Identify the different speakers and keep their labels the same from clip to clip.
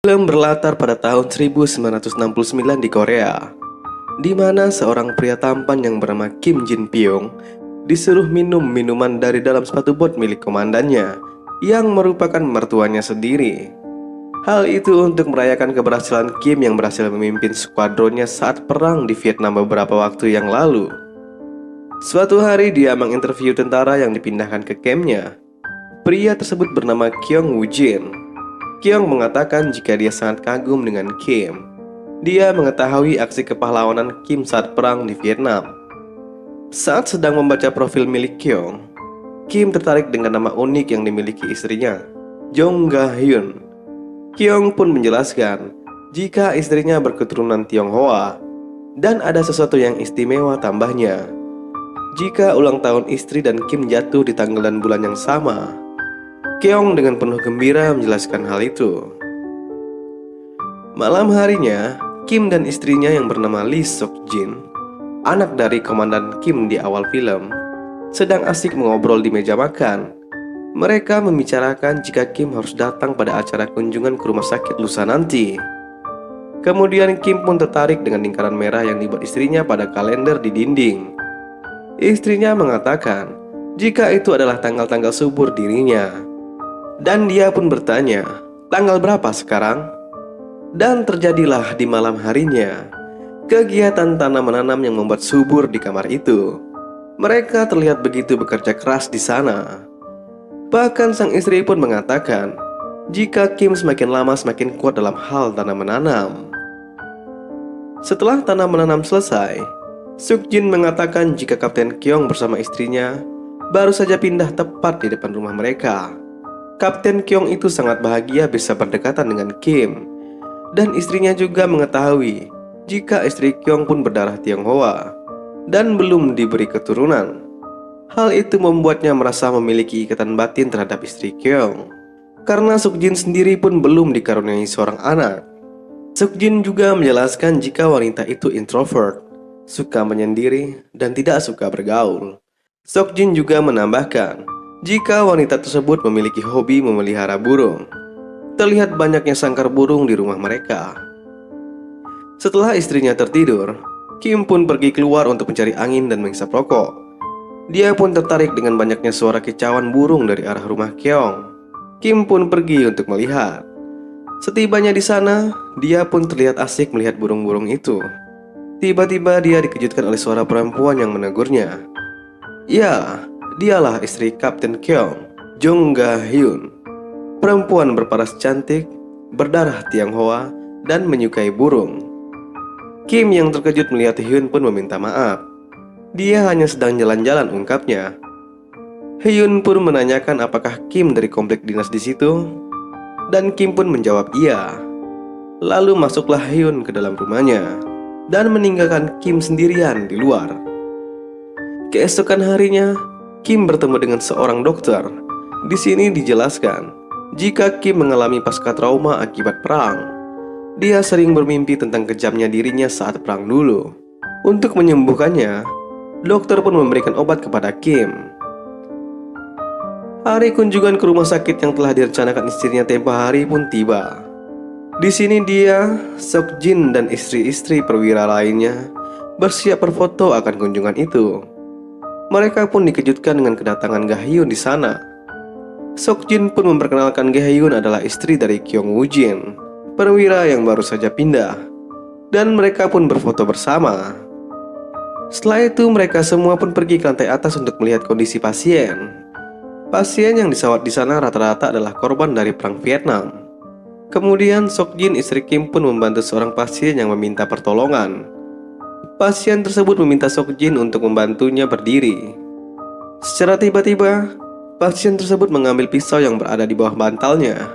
Speaker 1: Film berlatar pada tahun 1969 di Korea, di mana seorang pria tampan yang bernama Kim Jin Pyong disuruh minum minuman dari dalam sepatu bot milik komandannya yang merupakan mertuanya sendiri. Hal itu untuk merayakan keberhasilan Kim yang berhasil memimpin skuadronnya saat perang di Vietnam beberapa waktu yang lalu. Suatu hari dia menginterview tentara yang dipindahkan ke kampnya. Pria tersebut bernama Kyung Woo Jin. Kyung mengatakan jika dia sangat kagum dengan Kim. Dia mengetahui aksi kepahlawanan Kim saat perang di Vietnam. Saat sedang membaca profil milik Kyung, Kim tertarik dengan nama unik yang dimiliki istrinya, Jong Ga Hyun. Kyung pun menjelaskan jika istrinya berketurunan Tionghoa dan ada sesuatu yang istimewa tambahnya. Jika ulang tahun istri dan Kim jatuh di tanggal dan bulan yang sama, Kyung dengan penuh gembira menjelaskan hal itu. Malam harinya, Kim dan istrinya yang bernama Lee Sok Jin, anak dari komandan Kim di awal film, sedang asik mengobrol di meja makan. Mereka membicarakan jika Kim harus datang pada acara kunjungan ke rumah sakit lusa nanti. Kemudian Kim pun tertarik dengan lingkaran merah yang dibuat istrinya pada kalender di dinding. Istrinya mengatakan jika itu adalah tanggal-tanggal subur dirinya. Dan dia pun bertanya, tanggal berapa sekarang? Dan terjadilah di malam harinya kegiatan tanam-menanam yang membuat subur di kamar itu. Mereka terlihat begitu bekerja keras di sana. Bahkan sang istri pun mengatakan jika Kim semakin lama semakin kuat dalam hal tanam-menanam. Setelah tanam-menanam selesai, Suk Jin mengatakan jika Kapten Kyung bersama istrinya baru saja pindah tepat di depan rumah mereka. Kapten Kyung itu sangat bahagia bisa berdekatan dengan Kim. Dan istrinya juga mengetahui jika istri Kyung pun berdarah Tionghoa dan belum diberi keturunan. Hal itu membuatnya merasa memiliki ikatan batin terhadap istri Kyung. Karena Suk Jin sendiri pun belum dikaruniai seorang anak. Suk Jin juga menjelaskan jika wanita itu introvert, suka menyendiri, dan tidak suka bergaul. Suk Jin juga menambahkan jika wanita tersebut memiliki hobi memelihara burung. Terlihat banyaknya sangkar burung di rumah mereka. Setelah istrinya tertidur, Kim pun pergi keluar untuk mencari angin dan menghisap rokok. Dia pun tertarik dengan banyaknya suara kicauan burung dari arah rumah Kyung. Kim pun pergi untuk melihat. Setibanya di sana, dia pun terlihat asik melihat burung-burung itu. Tiba-tiba dia dikejutkan oleh suara perempuan yang menegurnya. Ya, dialah istri Kapten Kyung, Jong Ga Hyun. Perempuan berparas cantik, berdarah Tionghoa, dan menyukai burung. Kim yang terkejut melihat Hyun pun meminta maaf. Dia hanya sedang jalan-jalan, ungkapnya. Hyun pun menanyakan apakah Kim dari komplek dinas di situ, dan Kim pun menjawab iya. Lalu masuklah Hyun ke dalam rumahnya dan meninggalkan Kim sendirian di luar. Keesokan harinya, Kim bertemu dengan seorang dokter. Di sini dijelaskan jika Kim mengalami pasca trauma akibat perang. Dia sering bermimpi tentang kejamnya dirinya saat perang dulu. Untuk menyembuhkannya, dokter pun memberikan obat kepada Kim. Hari kunjungan ke rumah sakit yang telah direncanakan istrinya tempo hari pun tiba. Di sini dia, Sok Jin dan istri-istri perwira lainnya bersiap berfoto akan kunjungan itu. Mereka pun dikejutkan dengan kedatangan Ga Hyun di sana. Sok Jin pun memperkenalkan Ga Hyun adalah istri dari Kyung Woo Jin, perwira yang baru saja pindah. Dan mereka pun berfoto bersama. Setelah itu mereka semua pun pergi ke lantai atas untuk melihat kondisi pasien. Pasien yang disawat di sana rata-rata adalah korban dari perang Vietnam. Kemudian Sok Jin istri Kim pun membantu seorang pasien yang meminta pertolongan. Pasien tersebut meminta Sok Jin untuk membantunya berdiri. Secara tiba-tiba, pasien tersebut mengambil pisau yang berada di bawah bantalnya.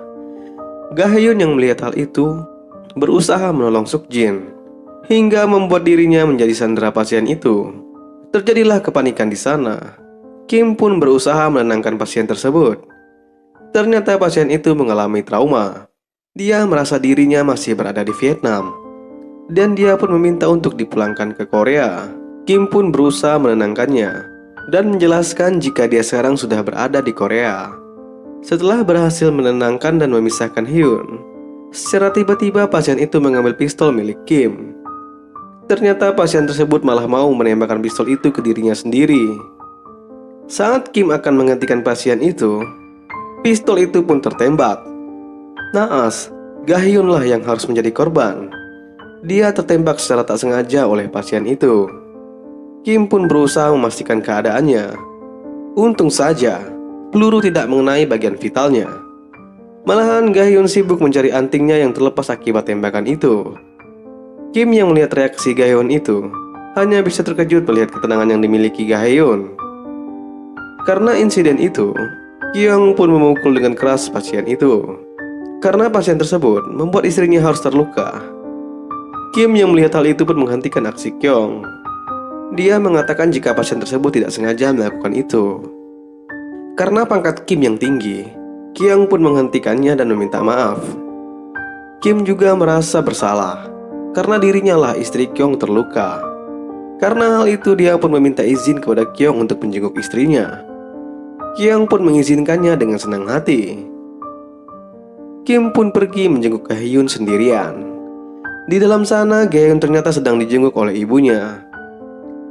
Speaker 1: Ga Hyun yang melihat hal itu berusaha menolong Sok Jin hingga membuat dirinya menjadi sandera pasien itu. Terjadilah kepanikan di sana. Kim pun berusaha menenangkan pasien tersebut. Ternyata pasien itu mengalami trauma. Dia merasa dirinya masih berada di Vietnam dan dia pun meminta untuk dipulangkan ke Korea. Kim pun berusaha menenangkannya dan menjelaskan jika dia sekarang sudah berada di Korea. Setelah berhasil menenangkan dan memisahkan Hyun, Secara tiba-tiba pasien itu mengambil pistol milik Kim. Ternyata pasien tersebut malah mau menembakkan pistol itu ke dirinya sendiri. Saat Kim akan menghentikan pasien itu, pistol itu pun tertembak. Naas, Ga-hyun lah yang harus menjadi korban. Dia tertembak secara tak sengaja oleh pasien itu. Kim pun berusaha memastikan keadaannya. Untung saja, peluru tidak mengenai bagian vitalnya. Malahan Ga-hyun sibuk mencari antingnya yang terlepas akibat tembakan itu. Kim yang melihat reaksi Ga-hyun itu hanya bisa terkejut melihat ketenangan yang dimiliki Ga-hyun. Karena insiden itu, Kyung pun memukul dengan keras pasien itu. Karena pasien tersebut membuat istrinya harus terluka. Kim yang melihat hal itu pun menghentikan aksi Kyung. Dia mengatakan jika pasien tersebut tidak sengaja melakukan itu. Karena pangkat Kim yang tinggi, Kyung pun menghentikannya dan meminta maaf. Kim juga merasa bersalah karena dirinya lah istri Kyung terluka. Karena hal itu dia pun meminta izin kepada Kyung untuk menjenguk istrinya. Kyung pun mengizinkannya dengan senang hati. Kim pun pergi menjenguk Ga-hyun sendirian. Di dalam sana Ga-hyun ternyata sedang dijenguk oleh ibunya.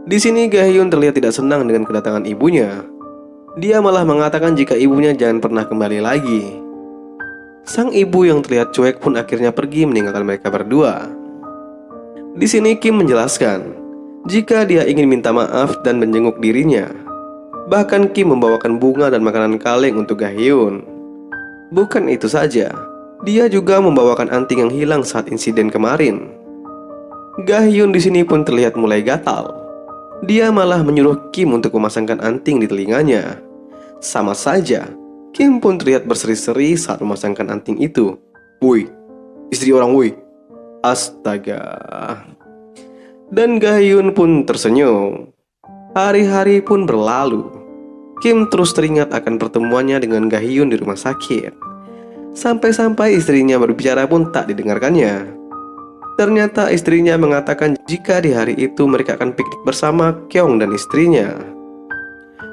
Speaker 1: Di sini Ga-hyun terlihat tidak senang dengan kedatangan ibunya. Dia malah mengatakan jika ibunya jangan pernah kembali lagi. Sang ibu yang terlihat cuek pun akhirnya pergi meninggalkan mereka berdua. Di sini Kim menjelaskan jika dia ingin minta maaf dan menjenguk dirinya. Bahkan Kim membawakan bunga dan makanan kaleng untuk Ga-hyun. Bukan itu saja, dia juga membawakan anting yang hilang saat insiden kemarin. Ga-hyun di sini pun terlihat mulai gatal. Dia malah menyuruh Kim untuk memasangkan anting di telinganya. Sama saja, Kim pun terlihat berseri-seri saat memasangkan anting itu. Woi, istri orang woi. Astaga. Dan Ga-hyun pun tersenyum. Hari-hari pun berlalu. Kim terus teringat akan pertemuannya dengan Ga-hyun di rumah sakit. Sampai-sampai istrinya berbicara pun tak didengarkannya. Ternyata istrinya mengatakan jika di hari itu mereka akan piknik bersama Kyung dan istrinya.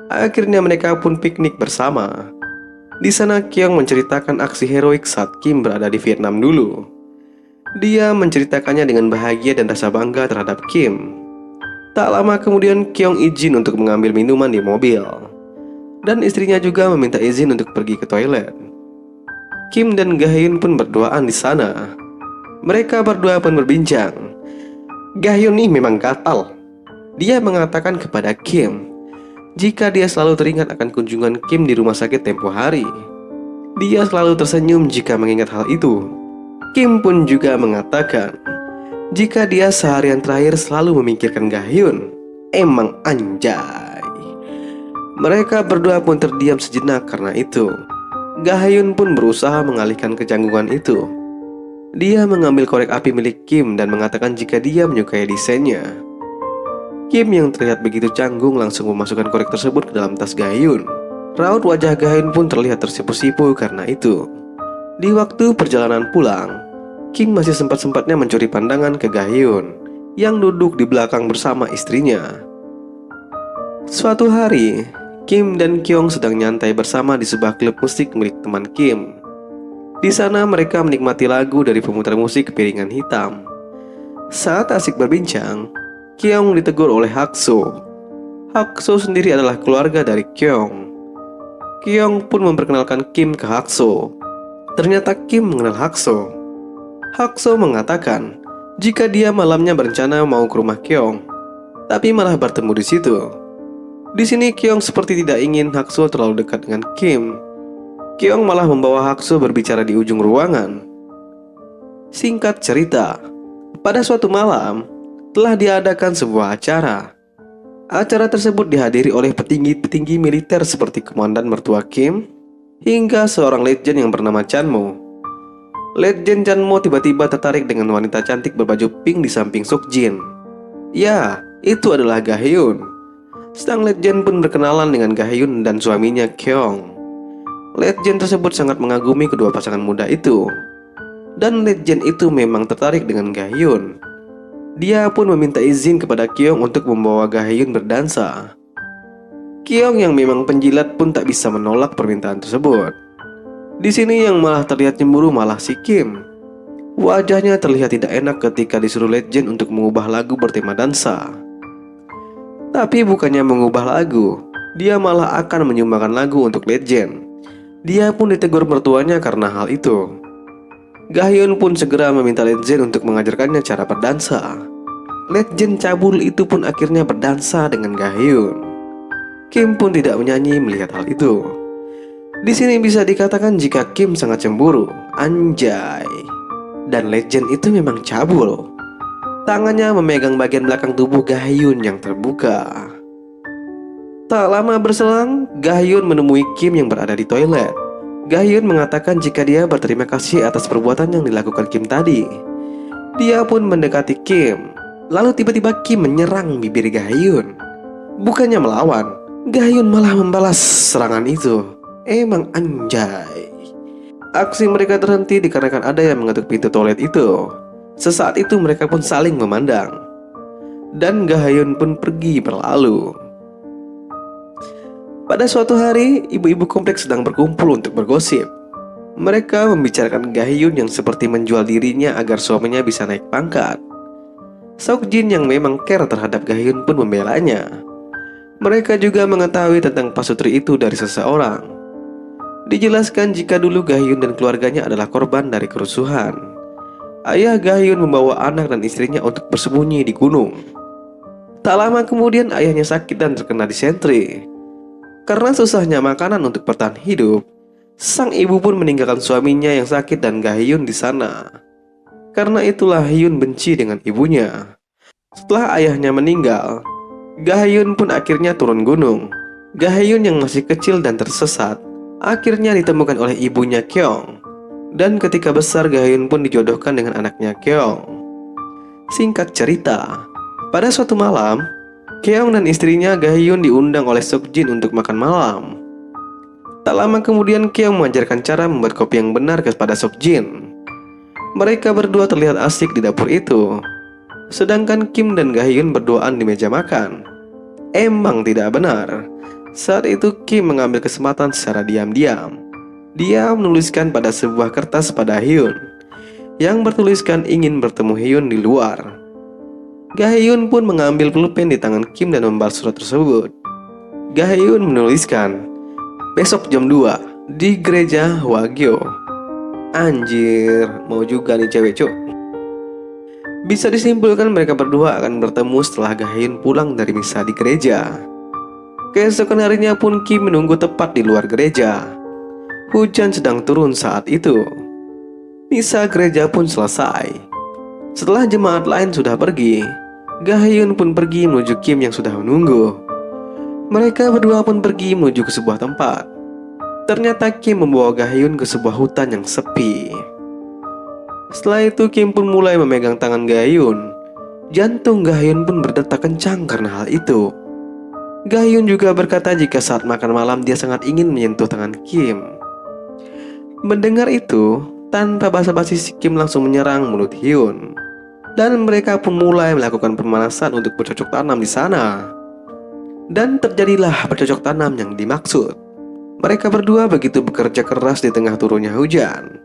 Speaker 1: Akhirnya mereka pun piknik bersama. Di sana Kyung menceritakan aksi heroik saat Kim berada di Vietnam dulu. Dia menceritakannya dengan bahagia dan rasa bangga terhadap Kim. Tak lama kemudian Kyung izin untuk mengambil minuman di mobil. Dan istrinya juga meminta izin untuk pergi ke toilet. Kim dan Ga-hyun pun berduaan di sana. Mereka berdua pun berbincang. Ga-hyun ini memang gatal. Dia mengatakan kepada Kim jika dia selalu teringat akan kunjungan Kim di rumah sakit tempo hari. Dia selalu tersenyum jika mengingat hal itu. Kim pun juga mengatakan jika dia seharian terakhir selalu memikirkan Ga-hyun. Emang anjay. Mereka berdua pun terdiam sejenak karena itu. Ga-hyun pun berusaha mengalihkan kecanggungan itu. Dia mengambil korek api milik Kim dan mengatakan jika dia menyukai desainnya. Kim yang terlihat begitu canggung langsung memasukkan korek tersebut ke dalam tas Ga-hyun. Raut wajah Ga-hyun pun terlihat tersipu-sipu karena itu. Di waktu perjalanan pulang, Kim masih sempat-sempatnya mencuri pandangan ke Ga-hyun yang duduk di belakang bersama istrinya. Suatu hari, Kim dan Kyung sedang nyantai bersama di sebuah klub musik milik teman Kim. Di sana mereka menikmati lagu dari pemutar musik piringan hitam. Saat asik berbincang, Kyung ditegur oleh Hakso. Hakso sendiri adalah keluarga dari Kyung. Kyung pun memperkenalkan Kim ke Hakso. Ternyata Kim mengenal Hakso. Hakso mengatakan jika dia malamnya berencana mau ke rumah Kyung, tapi malah bertemu di situ. Di sini Kyung seperti tidak ingin Hakso terlalu dekat dengan Kim. Kyung malah membawa Hakso berbicara di ujung ruangan. Singkat cerita, pada suatu malam telah diadakan sebuah acara. Acara tersebut dihadiri oleh petinggi-petinggi militer seperti komandan mertua Kim hingga seorang legend yang bernama Chanmo. Legend Chanmo tiba-tiba tertarik dengan wanita cantik berbaju pink di samping Sukjin. Ya, itu adalah Ga-hyun. Sang legend pun berkenalan dengan Ga-hyun dan suaminya Kyung. Legend tersebut sangat mengagumi kedua pasangan muda itu. Dan legend itu memang tertarik dengan Ga-hyun. Dia pun meminta izin kepada Kyung untuk membawa Ga-hyun berdansa. Kyung yang memang penjilat pun tak bisa menolak permintaan tersebut. Di sini yang malah terlihat cemburu malah si Kim. Wajahnya terlihat tidak enak ketika disuruh Legend untuk mengubah lagu bertema dansa. Tapi bukannya mengubah lagu, dia malah akan menyumbangkan lagu untuk Legend. Dia pun ditegur mertuanya karena hal itu. Gahyun pun segera meminta Legend untuk mengajarkannya cara berdansa. Legend cabul itu pun akhirnya berdansa dengan Gahyun. Kim pun tidak menyanyi melihat hal itu. Di sini bisa dikatakan jika Kim sangat cemburu, anjay. Dan Legend itu memang cabul. Tangannya memegang bagian belakang tubuh Gahyun yang terbuka. Tak lama berselang, Gahyun menemui Kim yang berada di toilet. Gahyun mengatakan jika dia berterima kasih atas perbuatan yang dilakukan Kim tadi. Dia pun mendekati Kim. Lalu tiba-tiba Kim menyerang bibir Gahyun. Bukannya melawan, Gahyun malah membalas serangan itu. Emang anjay. Aksi mereka terhenti dikarenakan ada yang mengetuk pintu toilet itu. Sesaat itu mereka pun saling memandang. Dan Gahyun pun pergi berlalu. Pada suatu hari, ibu-ibu kompleks sedang berkumpul untuk bergosip. Mereka membicarakan Gahyun yang seperti menjual dirinya agar suaminya bisa naik pangkat. Seokjin yang memang care terhadap Gahyun pun membelanya. Mereka juga mengetahui tentang pasutri itu dari seseorang. Dijelaskan jika dulu Gahyun dan keluarganya adalah korban dari kerusuhan. Ayah Gahyun membawa anak dan istrinya untuk bersembunyi di gunung. Tak lama kemudian ayahnya sakit dan terkena disentri. Karena susahnya makanan untuk bertahan hidup, sang ibu pun meninggalkan suaminya yang sakit dan Gahyun di sana. Karena itulah Hyun benci dengan ibunya. Setelah ayahnya meninggal, Gahyun pun akhirnya turun gunung. Gahyun yang masih kecil dan tersesat akhirnya ditemukan oleh ibunya Kyeong. Dan ketika besar, Gahyun pun dijodohkan dengan anaknya Kyeong. Singkat cerita, pada suatu malam, Kyeong dan istrinya Gahyun diundang oleh Seokjin untuk makan malam. Tak lama kemudian Kyeong mengajarkan cara membuat kopi yang benar kepada Seokjin. Mereka berdua terlihat asik di dapur itu. Sedangkan Kim dan Gahyun berduaan di meja makan. Emang tidak benar. Saat itu Kim mengambil kesempatan secara diam-diam. Dia menuliskan pada sebuah kertas pada Hyun yang bertuliskan ingin bertemu Hyun di luar. Gahyun pun mengambil pulpen di tangan Kim dan membalas surat tersebut. Gahyun menuliskan, besok jam 2 di gereja Hwagyo. Anjir, mau juga nih cewek cuk. Bisa disimpulkan mereka berdua akan bertemu setelah Gahyun pulang dari misa di gereja. Keesokan harinya pun Kim menunggu tepat di luar gereja. Hujan sedang turun saat itu. Misa gereja pun selesai. Setelah jemaat lain sudah pergi, Gahyun pun pergi menuju Kim yang sudah menunggu. Mereka berdua pun pergi menuju ke sebuah tempat. Ternyata Kim membawa Gahyun ke sebuah hutan yang sepi. Setelah itu Kim pun mulai memegang tangan Gahyun. Jantung Gahyun pun berdetak kencang karena hal itu. Gahyun juga berkata jika saat makan malam dia sangat ingin menyentuh tangan Kim. Mendengar itu, tanpa basa-basi si Kim langsung menyerang mulut Hyun. Dan mereka pun mulai melakukan pemanasan untuk bercocok tanam di sana. Dan terjadilah bercocok tanam yang dimaksud. Mereka berdua begitu bekerja keras di tengah turunnya hujan.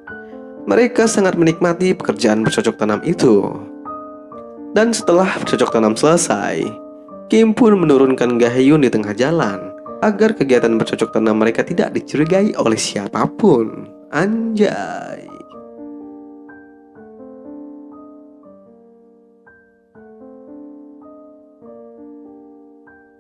Speaker 1: Mereka sangat menikmati pekerjaan bercocok tanam itu. Dan setelah bercocok tanam selesai, Kim pun menurunkan Gahyun di tengah jalan agar kegiatan bercocok tanam mereka tidak dicurigai oleh siapapun. Anjay.